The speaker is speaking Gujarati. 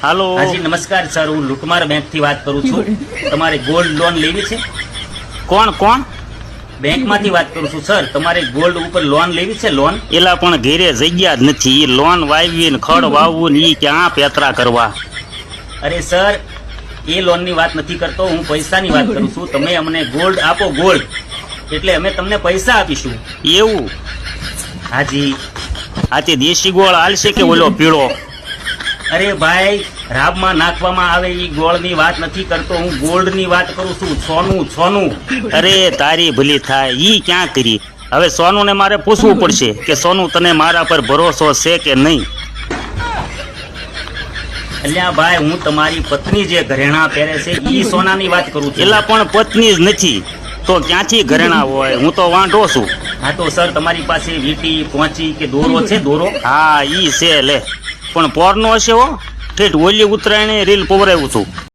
હાલો હાજી નમસ્કાર સર, હું લૂંટમાર બેંક થી વાત કરું છું. તમારે ગોલ્ડ લોન લેવી છે? કોણ કોણ? બેંક માંથી વાત કરું છું સર. તમારે ગોલ્ડ ઉપર લોન લેવી છે? લોન એલા પણ ઘેરે જગ્યા જ નથી. ઈ લોન વાવી ને ખડ વાવવું ને ઈ ક્યાં પેતરા કરવા. અરે સર, એ લોન ની વાત નથી કરતો હું, પૈસાની વાત કરું છું. તમે અમને ગોલ્ડ આપો, ગોલ્ડ એટલે અમે તમને પૈસા આપીશું. એવું? હાજી. આ તે દેશી ગોળ હાલશે કે ઓલો પીળો? અરે ભાઈ, રાબમાં નાખવામાં આવે એ ગોળ ની વાત નથી કરતો હું, ગોલ્ડ ની વાત કરું છું. સોનું, સોનું. અરે તારી ભલી થાય, ઈ ક્યાં કરી. હવે સોનું ને મારે પૂછવું પડશે કે સોનું તને મારા પર ભરોસો છે કે નહીં. અલ્યા ભાઈ, હું તમારી પત્ની જે ઘરેણા પહેરે છે ઈ સોનાની વાત કરું છું. એલા પણ પત્ની જ નથી તો ક્યાંથી ઘરેણા હોય? હું તો વાંઢો છું. હા તો સર, તમારી પાસે વીટી, પોંચી કે દોરો છે? દોરો હા ઈ છે લે, પણ પોરનો હશે હો. ઠેઠ ઓલી ઉતરાયણે રીલ પવરાવું છું.